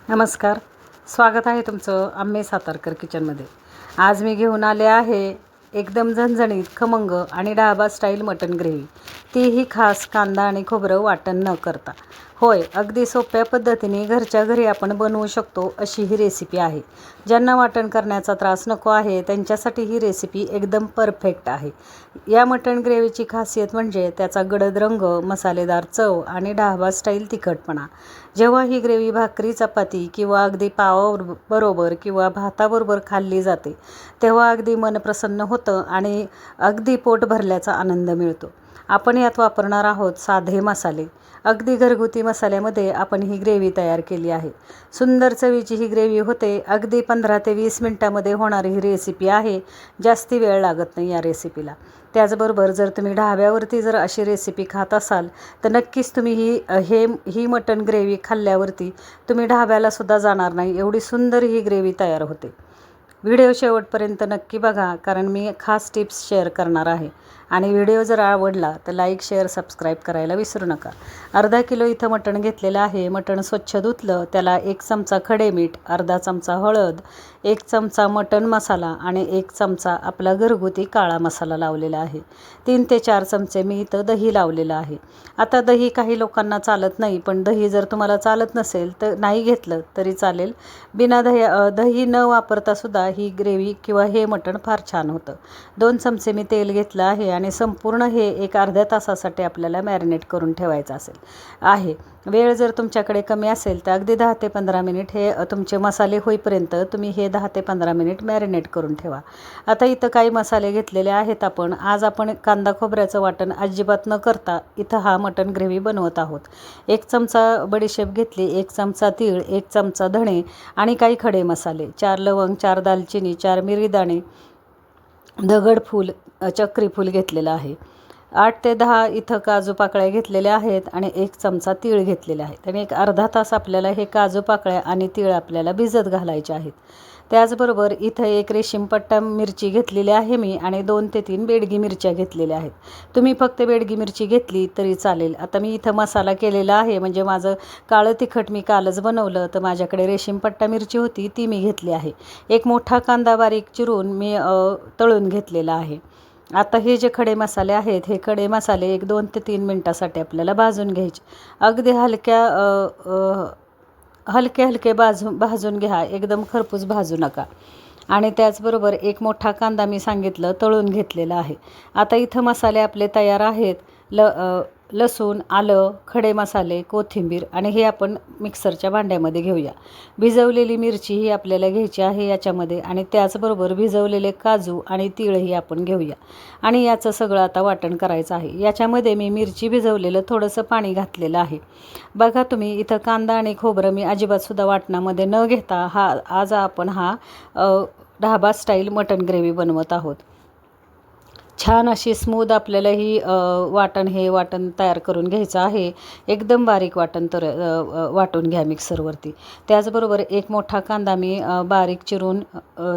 नमस्कार, स्वागत आहे तुमचं आम्ही सातारकर किचनमध्ये। आज मी घेऊन आले आहे एकदम झणझणीत खमंग आणि ढाबा स्टाईल मटण ग्रेव्ही, तीही खास कांदा आणि खोबरं वाटण न करता। होय, अगदी सोप्या पद्धतीने घरच्या घरी आपण बनवू शकतो अशी ही रेसिपी आहे। ज्यांना वाटण करण्याचा त्रास नको आहे त्यांच्यासाठी ही रेसिपी एकदम परफेक्ट आहे। या मटण ग्रेव्हीची खासियत म्हणजे त्याचा गडद रंग, मसालेदार चव आणि ढाबा स्टाईल तिखटपणा। जेव्हा ही ग्रेव्ही भाकरी, चपाती किंवा अगदी पावाबरोबर किंवा भाताबरोबर खाल्ली जाते तेव्हा अगदी मन प्रसन्न होतं आणि अगदी पोट भरल्याचा आनंद मिळतो। आपण यात वापरणार आहोत साधे मसाले। अगदी घरगुती मसाल्यामध्ये आपण ही ग्रेव्ही तयार केली आहे। सुंदर चवीची ही ग्रेव्ही होते। अगदी 15 ते 20 मिनिटांमध्ये होणारी ही रेसिपी आहे। जास्ती वेळ लागत नाही या रेसिपीला। त्याचबरोबर जर तुम्ही ढाब्यावरती जर अशी रेसिपी खात असाल तर नक्कीच तुम्ही ही मटण ग्रेव्ही खाल्ल्यावरती तुम्ही ढाब्याला सुद्धा जाणार नाही, एवढी सुंदर ही ग्रेव्ही तयार होते। व्हिडिओ शेवटपर्यंत नक्की बघा, कारण मी खास टिप्स शेअर करणार आहे। आणि व्हिडिओ जर आवडला तर लाईक, शेअर, सबस्क्राईब करायला विसरू नका। अर्धा किलो इथं मटण घेतलेलं आहे। मटण स्वच्छ धुतलं, त्याला 1 चमचा खडे मीठ, अर्धा चमचा हळद, 1 चमचा मटण मसाला आणि 1 चमचा आपला घरगुती काळा मसाला लावलेला आहे। 3 ते 4 चमचे मी इथं दही लावलेलं आहे। आता दही काही लोकांना चालत नाही, पण दही जर तुम्हाला चालत नसेल तर नाही घेतलं तरी चालेल। बिना दही न वापरता सुद्धा ही ग्रेव्ही किंवा हे मटण फार छान होतं। 2 चमचे मी तेल घेतलं आहे आणि संपूर्ण हे एक अर्ध्या तासासाठी आपल्याला मॅरिनेट करून ठेवायचं आहे। वेळ जर तुमच्याकडे कमी असेल तर अगदी 10 ते 15 मिनिट हे तुमचे मसाले होईपर्यंत तुम्ही हे 10 ते 15 मिनिट मॅरिनेट करून ठेवा। आता इथं काही मसाले घेतलेले आहेत। आज आपण कांदा खोबऱ्याचं वाटण अजिबात न करता इथं हा मटण ग्रेव्ही बनवत आहोत। 1 चमचा बडीशेप घेतली, 1 चमचा तीळ, 1 चमचा धणे आणि काही खडे मसाले, 4 लवंग, 4 दालचिनी, 4 मिरीदाणे, दगडफूल, चक्रीफूल घेतलेलं आहे। 8 ते 10 इथं काजू पाकळ्या घेतलेल्या आहेत आणि 1 चमचा तीळ घेतलेले आहेत। आणि एक अर्धा तास आपल्याला हे काजू पाकळ्या आणि तीळ आपल्याला भिजत घालायचे आहेत। त्याचबरोबर इथं 1 रेशीमपट्टा मिरची घेतलेली आहे मी आणि 2 ते 3 बेडगी मिरच्या घेतलेल्या आहेत। तुम्ही फक्त बेडगी मिरची घेतली तरी चालेल। आता मी इथं मसाला केलेला आहे, म्हणजे माझं काळं तिखट मी कालच बनवलं तर माझ्याकडे रेशीमपट्टा मिरची होती ती मी घेतली आहे। 1 मोठा कांदा बारीक चिरून मी तळून घेतलेला आहे। आता हे जे खडे मसाले आहेत हे खडे मसाले 1-2 ते 3 मिनटासाठी आपल्याला भाजून घ्यायचे। अगदी हलके भाजून घ्या, एकदम खरपूस भाजू नका। आणि त्याचबरोबर 1 मोठा कांदा मी सांगितलं तळून घेतलेला आहे। आता इथं मसाले आपले तयार आहेत। लसूण, आलं, खडे मसाले, कोथिंबीर आणि हे आपण मिक्सरच्या भांड्यामध्ये घेऊया। भिजवलेली मिरची ही आपल्याला घ्यायची आहे याच्यामध्ये आणि त्याचबरोबर भिजवलेले काजू आणि तीळही आपण घेऊया आणि याचं सगळं आता वाटण करायचं आहे। याच्यामध्ये मी मिरची भिजवलेलं थोडंसं पाणी घातलेलं आहे। बघा तुम्ही इथं कांदा आणि खोबरं मी अजिबातसुद्धा वाटणामध्ये न घेता आज आपण ढाबा स्टाईल मटण ग्रेव्ही बनवत आहोत। छान अशी स्मूथ आपल्याला ही वाटण तयार करून घ्यायचं आहे। एकदम बारीक वाटून घ्या मिक्सरवरती। त्याचबरोबर 1 मोठा कांदा मी बारीक चिरून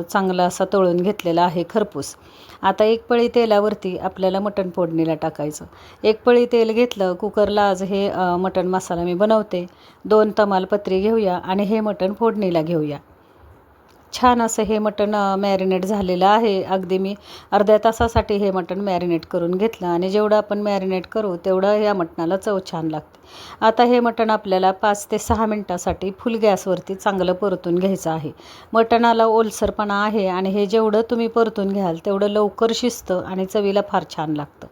चांगला असा तळून घेतलेला आहे खरपूस। आता 1 पळी तेलावरती आपल्याला मटण फोडणीला टाकायचं। 1 पळी तेल घेतलं। कुकरला आज हे मटण मसाला मी बनवते। 2 तमालपत्री घेऊया आणि हे मटण फोडणीला घेऊया। छान असं हे मटण मॅरिनेट झालेलं आहे। अगदी मी अर्ध्या तासासाठी हे मटण मॅरिनेट करून घेतलं आणि जेवढं आपण मॅरिनेट करू तेवढं या मटणाला चव छान लागते। आता हे मटण आपल्याला 5 ते 6 मिनटासाठी फुल गॅसवरती चांगलं परतून घ्यायचं आहे। मटणाला ओलसरपणा आहे आणि हे जेवढं तुम्ही परतून घ्याल तेवढं लवकर शिजतं आणि चवीला फार छान लागतं।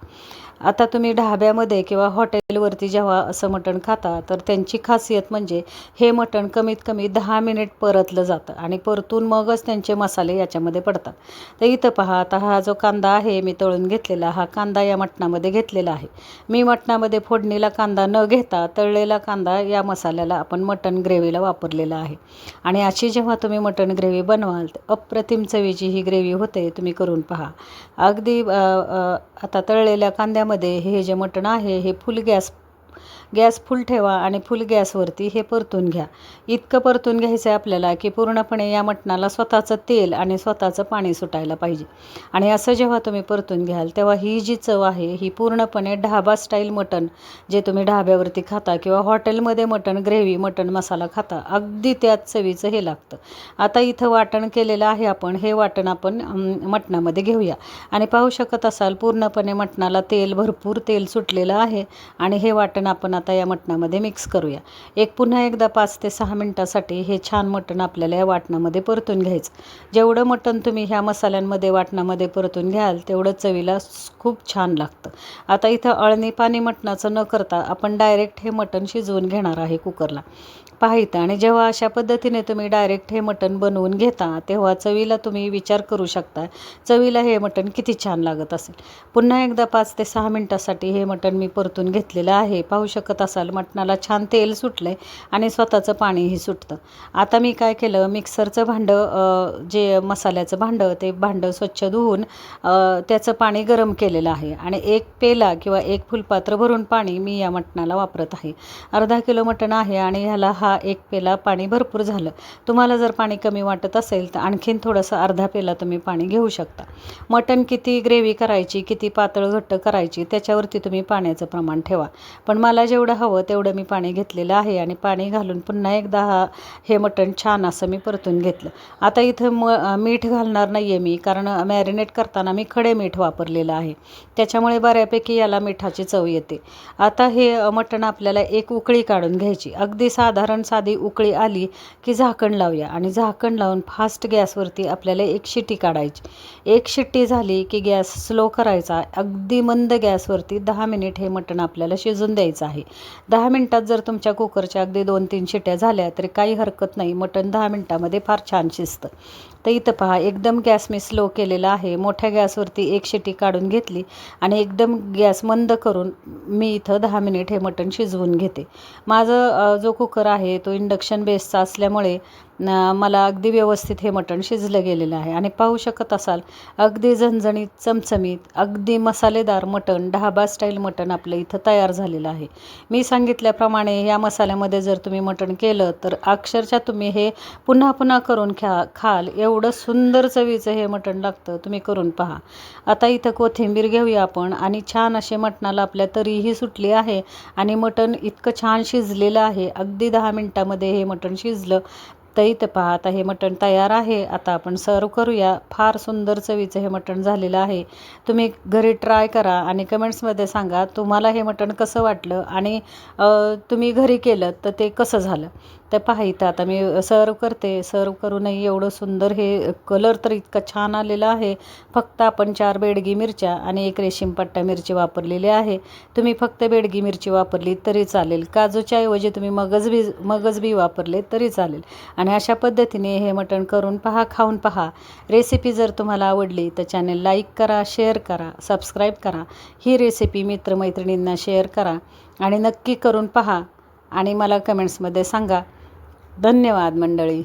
आता तुम्ही ढाब्यामध्ये किंवा हॉटेलवरती जेव्हा असं मटण खाता तर त्यांची खासियत म्हणजे हे मटण कमीत कमी 10 मिनिट परतलं जातं आणि परतून मगच त्यांचे मसाले याच्यामध्ये पडतात। तर इथं पहा, आता हा जो कांदा आहे मी तळून घेतलेला, हा कांदा या मटणामध्ये घेतलेला आहे। मी मटणामध्ये फोडणीला कांदा न घेता तळलेला कांदा या मसाल्याला आपण मटण ग्रेव्हीला वापरलेला आहे। आणि अशी जेव्हा तुम्ही मटण ग्रेव्ही बनवाल तर अप्रतिम चवीची ही ग्रेव्ही होते, तुम्ही करून पहा। अगदी आता तळलेल्या कांद्यामध्ये हे जे मटण आहे हे फुल गॅस फुल ठेवा आणि फुल गॅसवरती हे परतून घ्या. इतकं परतून घ्यायचं आहे आपल्याला की पूर्णपणे या मटणाला स्वतःचं तेल आणि स्वतःचं पाणी सुटायला पाहिजे. आणि असं जेव्हा तुम्ही परतून घ्याल तेव्हा ही जी चव आहे ही पूर्णपणे ढाबा स्टाईल मटण जे तुम्ही ढाब्यावरती खाता किंवा हॉटेलमध्ये मटण ग्रेव्ही मटण मसाला खाता अगदी त्याच चवीचं हे लागतं. आता इथं वाटण केलेलं आहे आपण, हे वाटण आपण मटणामध्ये घेऊया. आणि पाहू शकत असाल पूर्णपणे मटणाला भरपूर तेल सुटलेलं आहे. आणि हे वाटण आपण आता या मटणामध्ये मिक्स करूया. पुन्हा एकदा 5 ते 6 मिनटासाठी हे छान मटण आपल्याला या वाटणामध्ये परतून घ्यायचं. जेवढं मटण तुम्ही ह्या मसाल्यांमध्ये वाटणामध्ये परतून घ्याल तेवढं चवीला खूप छान लागतं. आता इथं अळणी पाणी मटणाचं न करता आपण डायरेक्ट हे मटण शिजवून घेणार आहे कुकरला. पाहिता आणि जेव्हा अशा पद्धतीने तुम्ही डायरेक्ट हे मटण बनवून घेता तेव्हा चवीला तुम्ही विचार करू शकता चवीला हे मटण किती छान लागत असेल. पुन्हा एकदा 5 ते 6 मिनटासाठी हे मटण मी परतून घेतलेलं आहे. पाहू शकत असाल मटणाला छान तेल सुटलं आहे आणि स्वतःचं पाणीही सुटतं. आता मी काय केलं, मिक्सरचं भांडं जे मसाल्याचं भांडं ते भांडं स्वच्छ धुवून त्याचं पाणी गरम केलेलं आहे आणि 1 पेला किंवा 1 फुलपात्र भरून पाणी मी या मटणाला वापरत आहे. अर्धा किलो मटण आहे आणि ह्याला हा 1 पेला पाणी भरपूर झालं. तुम्हाला जर पाणी कमी वाटत असेल तर आणखीन थोडंसं अर्धा पेला तुम्ही पाणी घेऊ शकता. मटण किती ग्रेव्ही करायची, किती पातळ घट्ट करायची त्याच्यावरती तुम्ही पाण्याचं प्रमाण ठेवा. पण मला जेवढं हवं तेवढं मी पाणी घेतलेलं आहे आणि पाणी घालून पुन्हा एकदा हे मटण छान असं मी परतून घेतलं. आता इथं मीठ घालणार नाही आहे मी, कारण मॅरिनेट करताना मी खडे मीठ वापरलेलं आहे, त्याच्यामुळे बऱ्यापैकी याला मिठाची चव येते. आता हे मटण आपल्याला 1 उकळी काढून घ्यायची. अगदी साधी उकळी आली की झाकण लावूया आणि झाकण लावून फास्ट गॅसवरती आपल्याला 1 शिटी काढायची. 1 शिट्टी झाली की गॅस स्लो करायचा. अगदी मंद गॅसवरती 10 मिनिट हे मटण आपल्याला शिजून द्यायचं आहे. 10 मिनटात जर तुमच्या कुकरच्या अगदी 2-3 शिट्या झाल्या तरी काही हरकत नाही, मटण 10 मिनटामध्ये फार छान शिजतं. तर इथं पहा एकदम गॅस मी स्लो केलेला आहे. मोठ्या गॅसवरती 1 शिटी काढून घेतली आणि एकदम गॅस मंद करून मी इथं 10 मिनिट हे मटण शिजवून घेते. माझं जो कुकर आहे तो इंडक्शन बेसचा असल्यामुळे मला अगदी व्यवस्थित हे मटण शिजलं गेलेलं आहे. आणि पाहू शकत असाल अगदी झणझणीत चमचमीत अगदी मसालेदार मटण ढाबा स्टाईल मटण आपलं इथं तयार झालेलं आहे. मी सांगितल्याप्रमाणे या मसाल्यामध्ये जर तुम्ही मटण केलं तर अक्षरशः तुम्ही हे पुन्हा पुन्हा करून खाल एवढं सुंदर चवीचं हे मटण लागतं. तुम्ही करून पहा. आता इथं कोथिंबीर घेऊया आपण आणि छान असे मटणाला आपल्या तरीही सुटली आहे आणि मटण इतकं छान शिजलेलं आहे. अगदी 10 मिनटामध्ये हे मटण शिजलं. तर इथं पहा आता हे मटण तयार आहे. आता आपण सर्व करूया. फार सुंदर चवीचं हे मटण झालेलं आहे. तुम्ही घरी ट्राय करा आणि कमेंट्समध्ये सांगा तुम्हाला हे मटण कसं वाटलं आणि तुम्ही घरी केलं तर ते कसं झालं. तर पहा इथं आता मी सर्व करते. सर्व करूनही एवढं सुंदर हे कलर तर इतका छान आलेला आहे. फक्त आपण 4 बेडगी मिरच्या आणि 1 रेशीम पट्टा मिरची वापरलेली आहे. तुम्ही फक्त बेडगी मिरची वापरली तरी चालेल. काजूच्या ऐवजी तुम्ही मगज बी वापरले तरी चालेल. आणि अशा पद्धतीने हे मटण करून पहा, खाऊन पहा. रेसिपी जर तुम्हाला आवडली तर चॅनल लाईक करा, शेअर करा, सबस्क्राईब करा. ही रेसिपी मित्रमैत्रिणींना शेअर करा आणि नक्की करून पहा आणि मला कमेंट्समध्ये सांगा. धन्यवाद मंडळी.